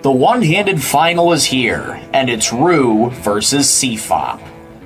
The one-handed final is here, and it's Ru versus CFOP.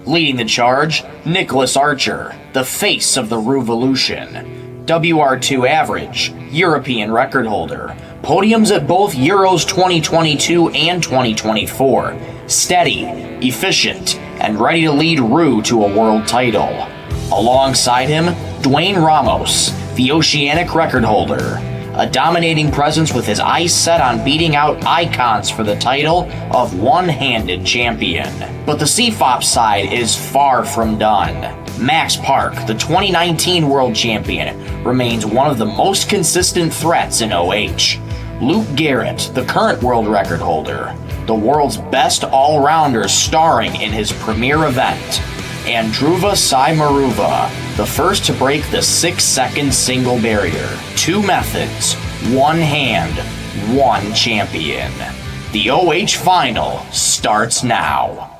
Leading the charge, Nicholas Archer, the face of the Ruvolution. WR2 average, European record holder. Podiums at both Euros 2022 and 2024. Steady, efficient, and ready to lead Ru to a world title. Alongside him, Dwayne Ramos, the Oceanic record holder. A dominating presence with his eyes set on beating out icons for the title of one-handed champion. But the CFOP side is far from done. Max Park, the 2019 world champion, remains one of the most consistent threats in OH. Luke Garrett, the current world record holder, the world's best all-rounder starring in his premier event. And Dhruva Saimaruva, the first to break the 6-second single barrier. 2 methods, 1 hand, 1 champion. The OH final starts now.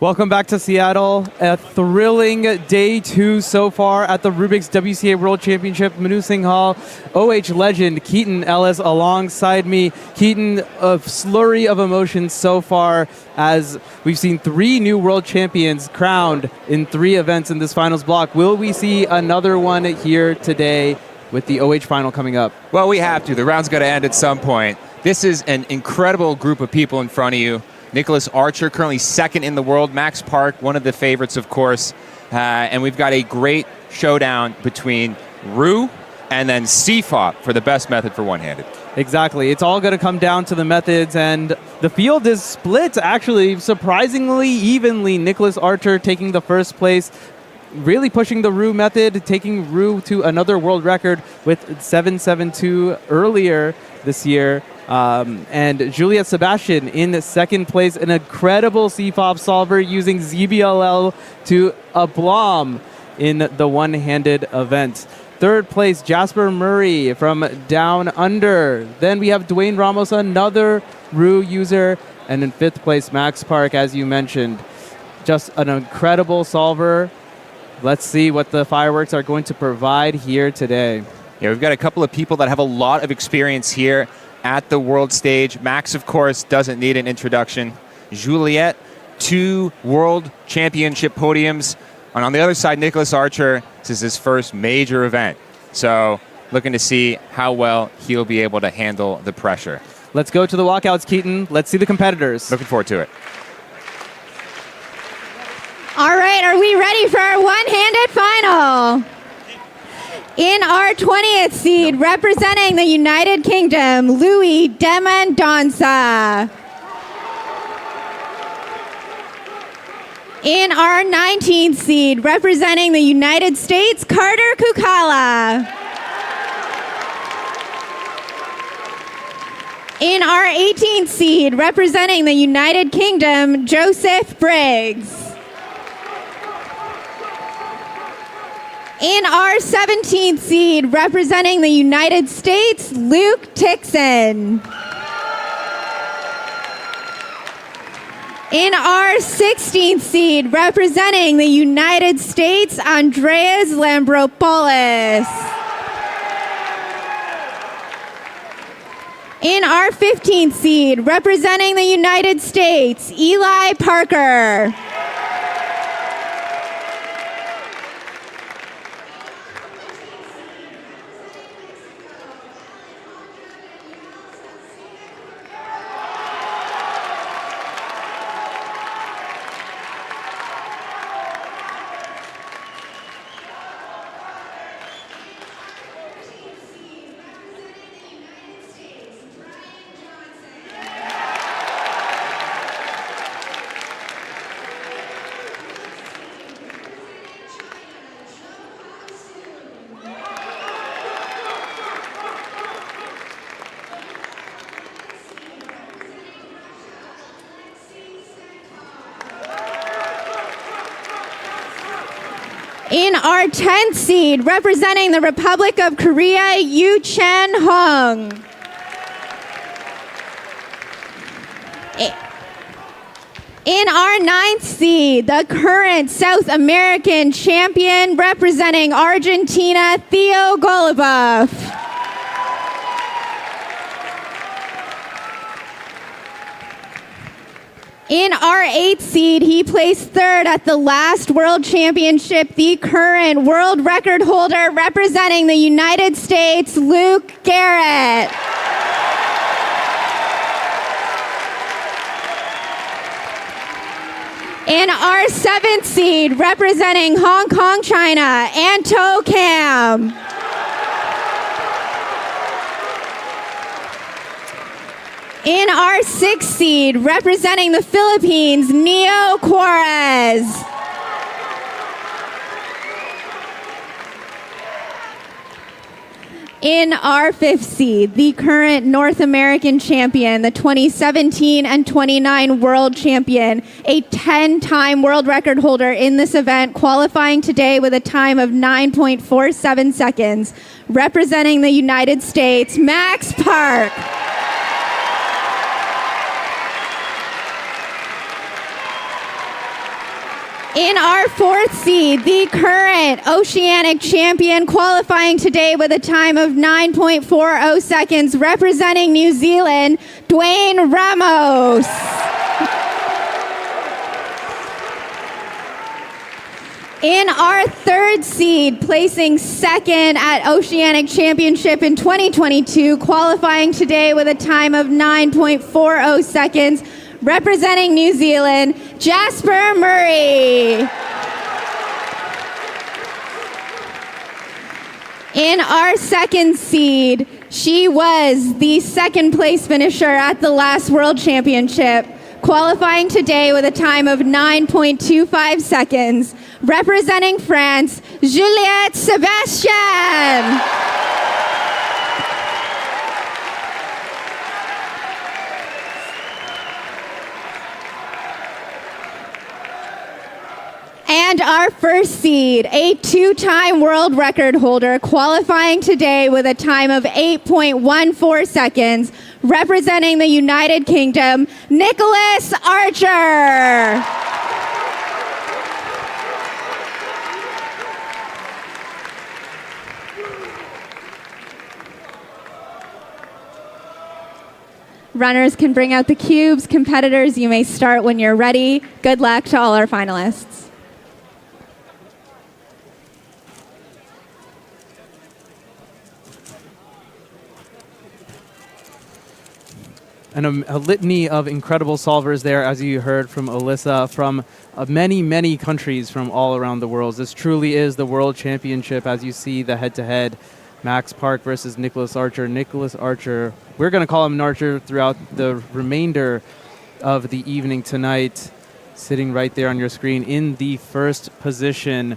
Welcome back to Seattle. A thrilling day 2 so far at the Rubiks WCA World Championship. Manu Singh Hall, OH legend Keaton Ellis alongside me. Keaton, a slurry of emotions so far as we've seen 3 new world champions crowned in 3 events in this finals block. Will we see another one here today with the OH final coming up? Well, we have to. The round's got to end at some point. This is an incredible group of people in front of you. Nicholas Archer, currently 2nd in the world. Max Park, one of the favorites, of course. And we've got a great showdown between Ru and then CFOP for the best method for one-handed. Exactly. It's all going to come down to the methods, and the field is split, actually, surprisingly evenly. Nicholas Archer taking the first place, really pushing the Ru method, taking Ru to another world record with 7.72 earlier this year. And Juliet Sebastian in 2nd place, an incredible CFOP solver using ZBLL to aplomb in the one-handed event. 3rd place, Jasper Murray from Down Under. Then we have Dwayne Ramos, another Ru user. And in 5th place, Max Park, as you mentioned. Just an incredible solver. Let's see what the fireworks are going to provide here today. Yeah, we've got a couple of people that have a lot of experience here at the world stage. Max, of course, doesn't need an introduction. Juliet, 2 world championship podiums. And on the other side, Nicholas Archer, this is his first major event. So looking to see how well he'll be able to handle the pressure. Let's go to the walkouts, Keaton. Let's see the competitors. Looking forward to it. All right, are we ready for our one-handed final? In our 20th seed, representing the United Kingdom, Louis Demandonsa. In our 19th seed, representing the United States, Carter Kukala. In our 18th seed, representing the United Kingdom, Joseph Briggs. In our 17th seed, representing the United States, Luke Tixon. In our 16th seed, representing the United States, Andreas Lambropoulos. In our 15th seed, representing the United States, Eli Parker. In our 10th seed, representing the Republic of Korea, Yu Chen Hong. In our 9th seed, the current South American champion, representing Argentina, Theo Goluboff. In our 8th seed, he placed third at the last World Championship, the current world record holder representing the United States, Luke Garrett. In our 7th seed, representing Hong Kong, China, Anto Kam. In our 6th seed, representing the Philippines, Neo Juarez. In our 5th seed, the current North American champion, the 2017 and 29 world champion, a 10-time world record holder in this event, qualifying today with a time of 9.47 seconds, representing the United States, Max Park. In our 4th seed, the current Oceanic champion, qualifying today with a time of 9.40 seconds, representing New Zealand, Dwayne Ramos. In our 3rd seed, placing second at Oceanic Championship in 2022, qualifying today with a time of 9.40 seconds, representing New Zealand, Jasper Murray. In our 2nd seed, she was the 2nd place finisher at the last World Championship, qualifying today with a time of 9.25 seconds, representing France, Juliette Sebastian. And our 1st seed, a 2-time world record holder, qualifying today with a time of 8.14 seconds, representing the United Kingdom, Nicholas Archer. Runners can bring out the cubes. Competitors, you may start when you're ready. Good luck to all our finalists. And a litany of incredible solvers there, as you heard from Alyssa, from many, many countries from all around the world. This truly is the World Championship, as you see the head-to-head. Max Park versus Nicholas Archer. Nicholas Archer, we're going to call him an Archer throughout the remainder of the evening tonight, sitting right there on your screen in the 1st position.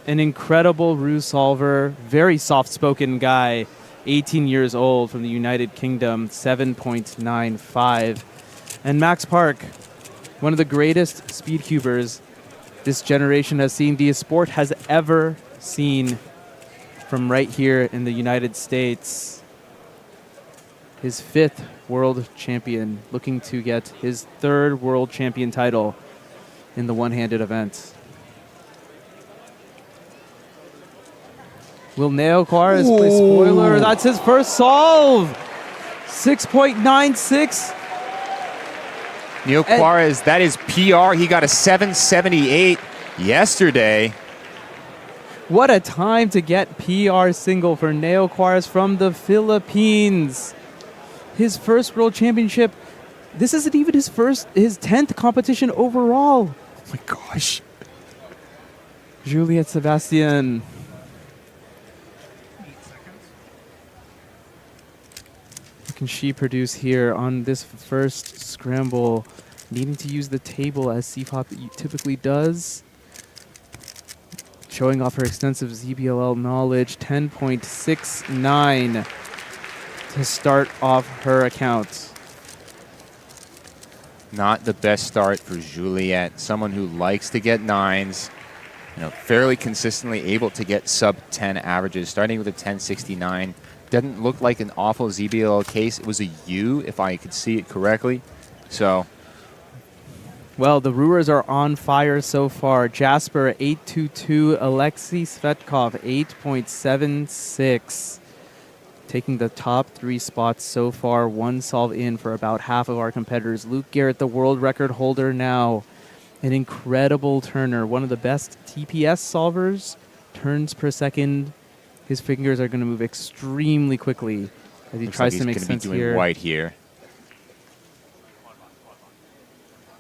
An incredible ruse solver, very soft-spoken guy. 18 years old from the United Kingdom, 7.95. And Max Park, one of the greatest speedcubers this generation has seen, the sport has ever seen, from right here in the United States. His 5th world champion, looking to get his 3rd world champion title in the one-handed event. Will Neo Juarez play spoiler? That's his first solve. 6.96. Neo Juarez, that is PR. He got a 778 yesterday. What a time to get PR single for Neo Juarez from the Philippines. His first World Championship. This isn't even his 10th competition overall. Oh my gosh. Juliette Sebastian. What can she produce here on this first scramble? Needing to use the table as CFOP typically does. Showing off her extensive ZBLL knowledge, 10.69 to start off her account. Not the best start for Juliette, someone who likes to get 9s, fairly consistently able to get sub-10 averages, starting with a 10.69. Doesn't look like an awful ZBLL case. It was a U, if I could see it correctly. So, well, the Brewers are on fire so far. Jasper, 8.22. Alexei Svetkov, 8.76. taking the top 3 spots so far, 1 solve in for about half of our competitors. Luke Garrett, the world record holder now, an incredible turner, one of the best TPS solvers, turns per second. His fingers are going to move extremely quickly as he tries to make sense be doing here. white here.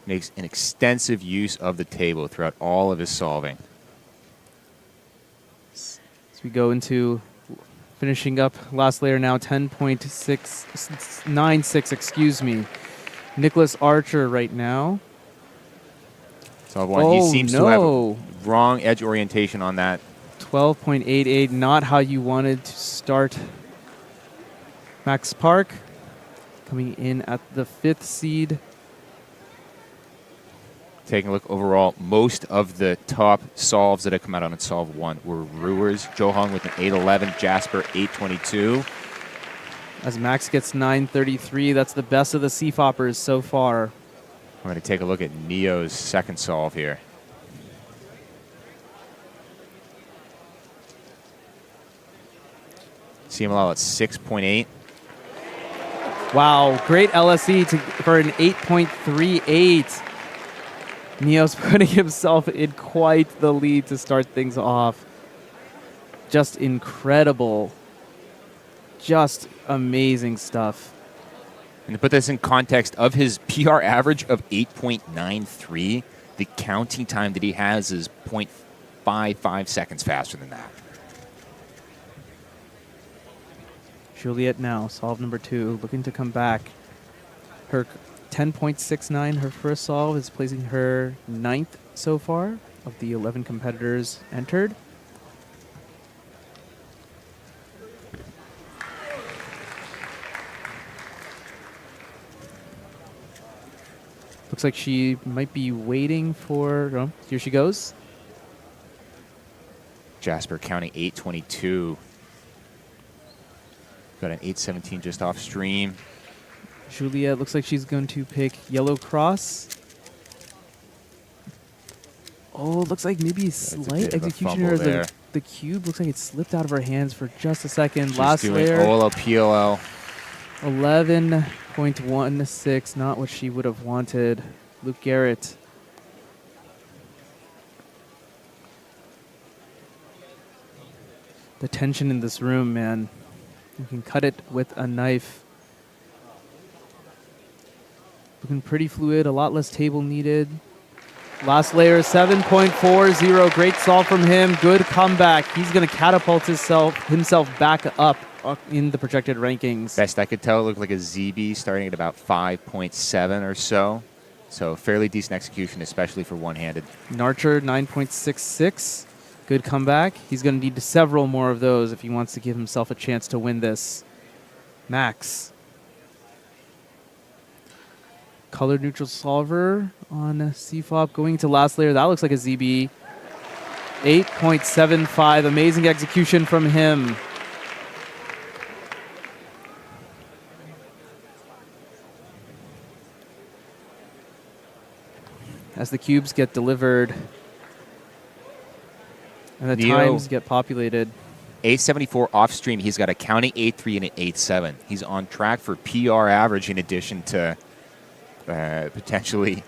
Makes an extensive use of the table throughout all of his solving. As we go into finishing up last layer now, 10.696, excuse me. Nicholas Archer right now. Solve one. Oh, He seems to have no. wrong edge orientation on that. 12.88, not how you wanted to start. Max Park coming in at the 5th seed. Taking a look overall, most of the top solves that have come out on solve 1 were Ruers. Jo Hong with an 811, Jasper 822. As Max gets 933, that's the best of the C-Foppers so far. I'm going to take a look at Neo's second solve here. CMLL at 6.8. Wow, great LSE for an 8.38. Neo's putting himself in quite the lead to start things off. Just incredible. Just amazing stuff. And to put this in context of his PR average of 8.93, the counting time that he has is 0.55 seconds faster than that. Juliet now, solve number 2, looking to come back. Her 10.69, her first solve, is placing her 9th so far of the 11 competitors entered. Looks like she might be waiting for... Oh, here she goes. Jasper counting 822. Got an 817 just off stream. Juliet looks like she's going to pick Yellow Cross. Oh, looks like maybe slight execution error. The cube looks like it slipped out of her hands for just a second. She's Last doing layer. OLL, PLL. 11.16, not what she would have wanted. Luke Garrett. The tension in this room, man. You can cut it with a knife. Looking pretty fluid, a lot less table needed. Last layer, 7.40. Great solve from him. Good comeback. He's going to catapult himself back up in the projected rankings. Best I could tell, it looked like a ZB starting at about 5.7 or so. So fairly decent execution, especially for one-handed. Narcher, 9.66. Good comeback. He's going to need several more of those if he wants to give himself a chance to win this. Max. Color neutral solver on CFOP going to last layer. That looks like a ZB. 8.75. Amazing execution from him. As the cubes get delivered and the times get populated. 874 off stream. He's got a counting 8.3 and an 8.7. He's on track for PR average in addition to potentially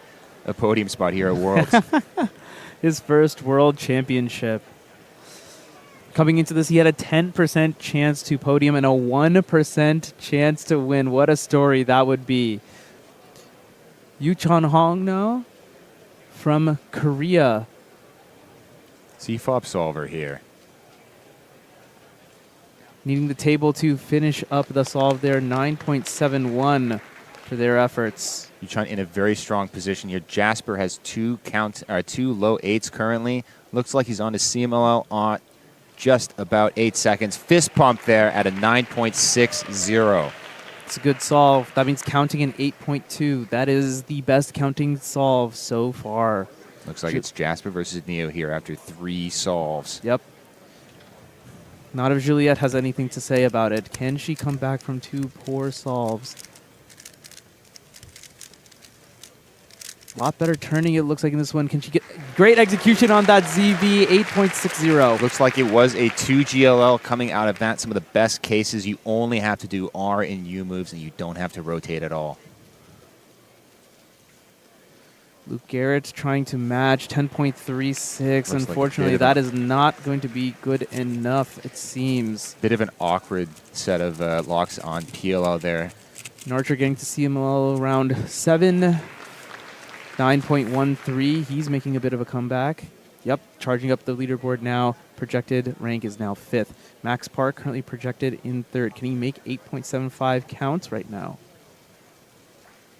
a podium spot here at Worlds. His first World Championship. Coming into this, he had a 10% chance to podium and a 1% chance to win. What a story that would be. Yu Chon Hong now from Korea. CFOP solver here. Needing the table to finish up the solve there. 9.71 for their efforts. Yuchon in a very strong position here. Jasper has two low 8s currently. Looks like he's on to CMLL on just about 8 seconds. Fist pump there at a 9.60. It's a good solve. That means counting an 8.2. That is the best counting solve so far. Looks like it's Jasper versus Neo here after 3 solves. Yep. Not if Juliet has anything to say about it. Can she come back from 2 poor solves? A lot better turning, it looks like, in this one. Can she get great execution on that ZV, 8.60. Looks like it was a 2 GLL coming out of that. Some of the best cases, you only have to do R and U moves, and you don't have to rotate at all. Luke Garrett trying to match 10.36. Looks Unfortunately, that is not going to be good enough, it seems. Bit of an awkward set of locks on PLL there. Narcher getting to CML around 7. 9.13. He's making a bit of a comeback. Yep, charging up the leaderboard now. Projected rank is now 5th. Max Park currently projected in 3rd. Can he make 8.75 counts right now?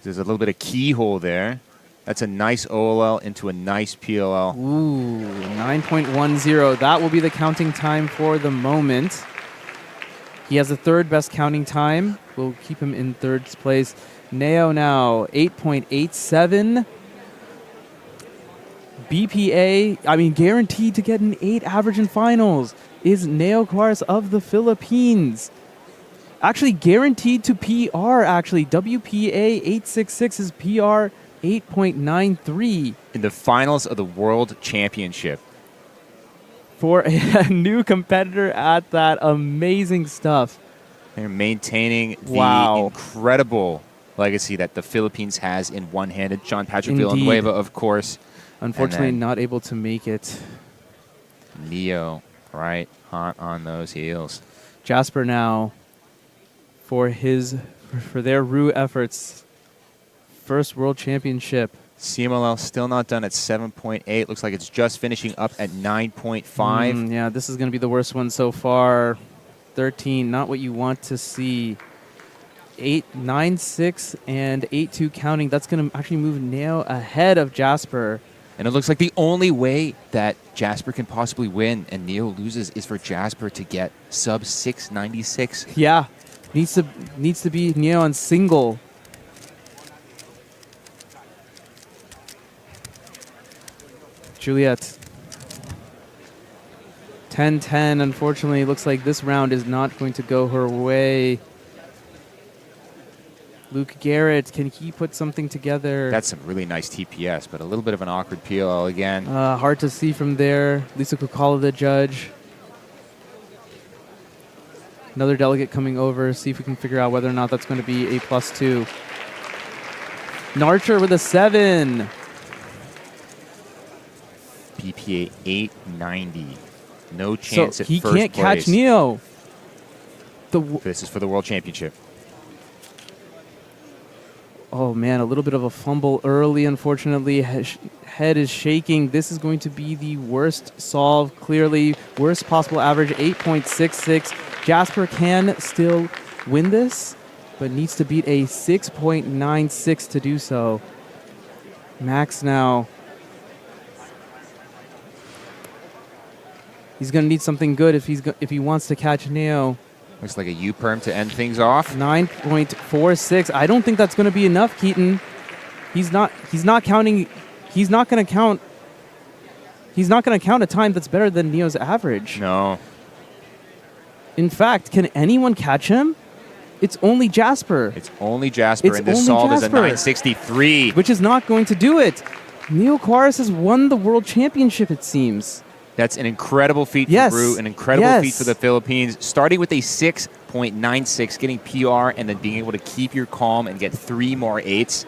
There's a little bit of keyhole there. That's a nice OLL into a nice PLL. Ooh, 9.10. That will be the counting time for the moment. He has the 3rd best counting time. We'll keep him in 3rd place. Neo now, 8.87. BPA, I mean, guaranteed to get an 8 average in finals, is Neo Quares of the Philippines. Actually, guaranteed to PR, actually. WPA 866 is PR 8.93. In the finals of the World Championship. For a new competitor at that. Amazing stuff. They're maintaining the incredible legacy that the Philippines has in one-handed. John Patrick Villanueva, of course. Unfortunately, not able to make it. Neo, right, hot on those heels. Jasper now, for their Ru efforts, first World Championship. CMLL still not done at 7.8. Looks like it's just finishing up at 9.5. Yeah, this is going to be the worst one so far. 13, not what you want to see. 8.96 and 8.2 counting. That's going to actually move Neo ahead of Jasper. And it looks like the only way that Jasper can possibly win and Neo loses is for Jasper to get sub 696. Yeah, needs to be Neo on single. Juliet. 10-10. Unfortunately, it looks like this round is not going to go her way. Luke Garrett, can he put something together? That's some really nice TPS, but a little bit of an awkward PLL again. Hard to see from there. Lisa Kukala, the judge. Another delegate coming over. See if we can figure out whether or not that's going to be a +2. Narcher with a 7. BPA 890. No chance so at he first can't place. catch Neo. This is for the World Championship. Oh, man, a little bit of a fumble early, unfortunately. Head is shaking. This is going to be the worst solve, clearly. Worst possible average, 8.66. Jasper can still win this, but needs to beat a 6.96 to do so. Max now. He's going to need something good if he wants to catch Neo. Looks like a U-perm to end things off. 9.46. I don't think that's going to be enough, Keaton. He's not counting. He's not going to count a time that's better than Neo's average. No. In fact, can anyone catch him? It's only Jasper. It's only Jasper, and this solve is a 963. Which is not going to do it. Neo Quares has won the World Championship, it seems. That's an incredible feat for Ru, an incredible feat for the Philippines. Starting with a 6.96, getting PR, and then being able to keep your calm and get 3 more 8s.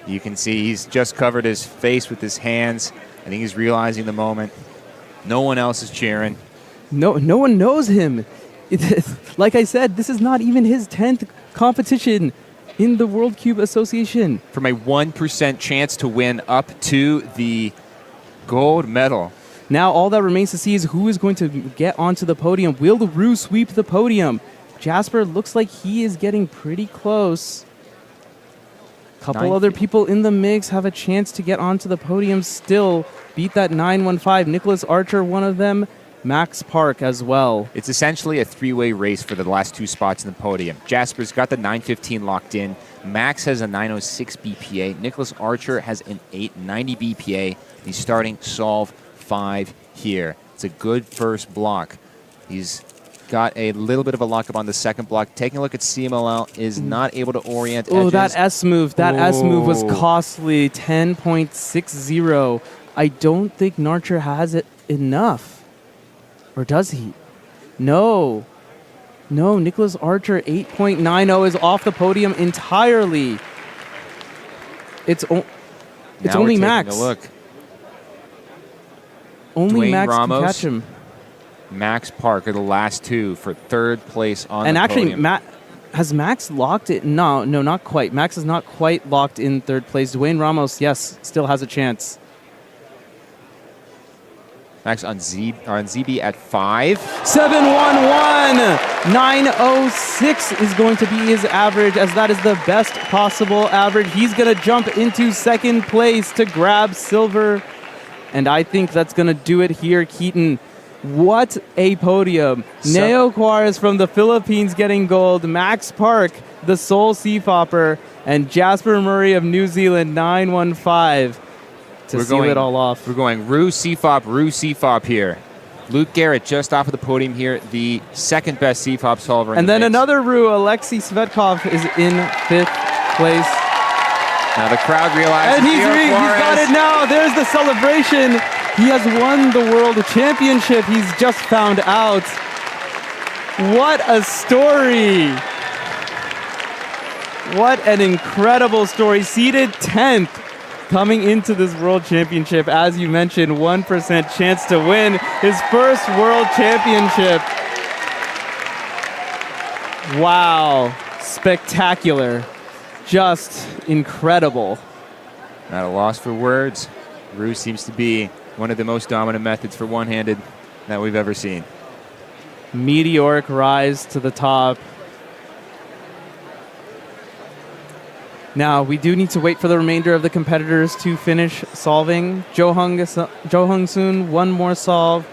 You can see he's just covered his face with his hands. I think he's realizing the moment. No one else is cheering. No one knows him. Like I said, this is not even his 10th competition in the World Cube Association. From a 1% chance to win up to the gold medal. Now all that remains to see is who is going to get onto the podium. Will the Ru sweep the podium? Jasper looks like he is getting pretty close. Couple other people in the mix have a chance to get onto the podium still. Beat that 915. Nicholas Archer, one of them. Max Park as well. It's essentially a 3-way race for the last 2 spots in the podium. Jasper's got the 915 locked in. Max has a 906 BPA. Nicholas Archer has an 890 BPA. He's starting solve 5 here. It's a good first block. He's got a little bit of a lockup on the second block. Taking a look at CMLL, is not able to orient Oh, edges. that S move. That S move was costly. 10.60. I don't think Narcher has it enough. Or does he? No. No, Nicholas Archer, 8.90 is off the podium entirely. It's Now we're only taking Max. a look. Only Dwayne Max Ramos, can catch him. Max Park are the last two for third place on And the actually, podium. has Max locked it? No, not quite. Max is not quite locked in third place. Dwayne Ramos, yes, still has a chance. Max on ZB at 5. 711. 906 is going to be his average, as that is the best possible average. He's going to jump into second place to grab silver. And I think that's going to do it here, Keaton. What a podium. Neo Juarez from the Philippines getting gold. Max Park, the Seoul Seafopper, and Jasper Murray of New Zealand, 915. To seal it all off. We're going Ru CFOP here. Luke Garrett just off of the podium here, the second best CFOP solver. And then another Ru, Alexei Svetkov, is in 5th place. Now the crowd realizes And he's got it now. There's the celebration. He has won the World Championship. He's just found out. What a story. What an incredible story. Seeded 10th. Coming into this World Championship, as you mentioned, 1% chance to win his first World Championship. Wow. Spectacular. Just incredible. At a loss for words, Ru seems to be one of the most dominant methods for one-handed that we've ever seen. Meteoric rise to the top. Now, we do need to wait for the remainder of the competitors to finish solving. Jo Hung Soon, one more solve.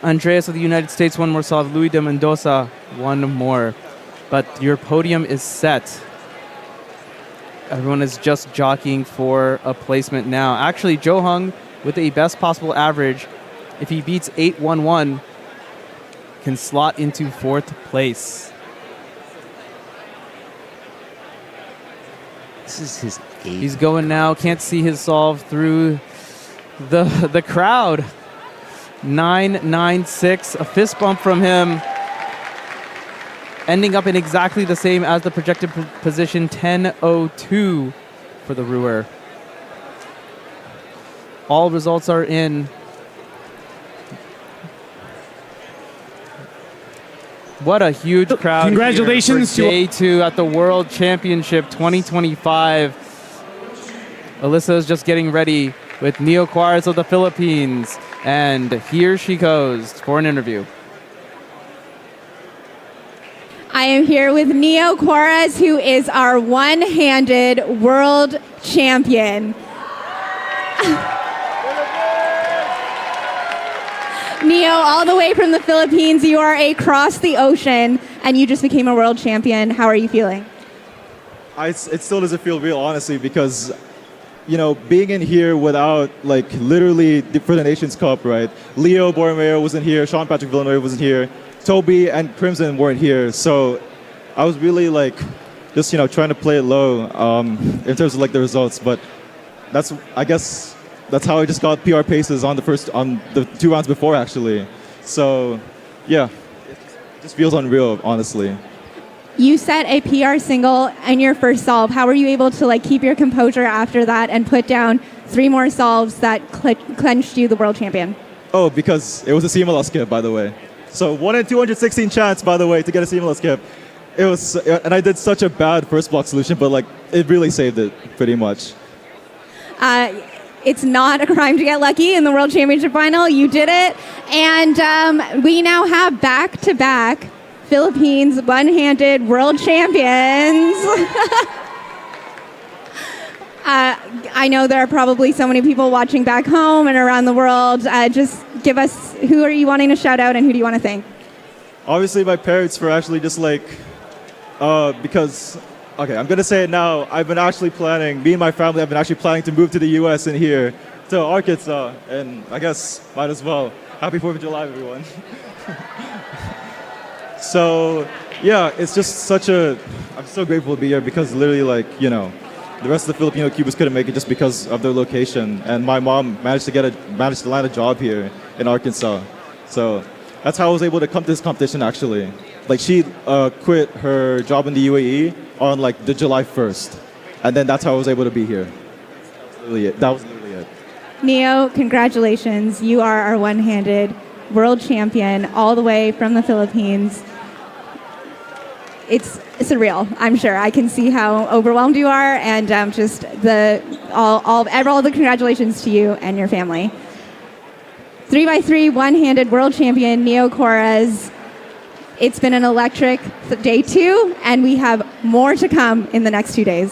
Andreas of the United States, one more solve. Louis de Mendoza, one more. But your podium is set. Everyone is just jockeying for a placement now. Actually, Jo Hung, with a best possible average, if he beats 811, can slot into 4th place. This is his 8th. He's going now. Can't see his solve through the crowd. 996, a fist bump from him. Ending up in exactly the same as the projected position, 1002 for the Ruer. All results are in. What a huge crowd. Congratulations to day 2 at the World Championship 2025. Alyssa is just getting ready with Neo Juarez of the Philippines. And here she goes for an interview. I am here with Neo Juarez, who is our one-handed world champion. Neo, all the way from the Philippines, you are across the ocean, and you just became a world champion. How are you feeling? It still doesn't feel real, honestly, because, you know, being in here without, like, literally for the Nations Cup, right? Leo Borromeo wasn't here, Sean Patrick Villanueva wasn't here, Toby and Crimson weren't here, so I was really, like, just, you know, trying to play it low in terms of, like, the results, but I guess that's how I just got PR paces on the 2 rounds before, actually. So, yeah, it just feels unreal, honestly. You set a PR single in your first solve. How were you able to, like, keep your composure after that and put down 3 more solves that clenched you the world champion? Oh, because it was a CMLL skip, by the way. So 1 in 216 chance, by the way, to get a CMLL skip. It was, and I did such a bad first block solution, but, like, it really saved it pretty much. It's not a crime to get lucky in the World Championship final. You did it. And we now have back-to-back Philippines one-handed world champions. I know there are probably so many people watching back home and around the world. Just give us, who are you wanting to shout out and who do you want to thank? Obviously, my parents for actually just, like, because... Okay, I'm going to say it now. I've been actually planning, me and my family have been actually planning to move to the U.S. and here to Arkansas, and I guess might as well. Happy 4th of July, everyone. So yeah, it's just I'm so grateful to be here because literally the rest of the Filipino Cubers couldn't make it just because of their location, and my mom managed to land a job here in Arkansas. So that's how I was able to come to this competition actually. Like she quit her job in the UAE on like the July 1st, and then that's how I was able to be here. That was literally it. Neo, congratulations. You are our one-handed world champion all the way from the Philippines. It's surreal, I'm sure. I can see how overwhelmed you are, and just all the congratulations to you and your family. 3x3 one-handed world champion Neo Corres. It's been an electric day 2, and we have more to come in the next 2 days.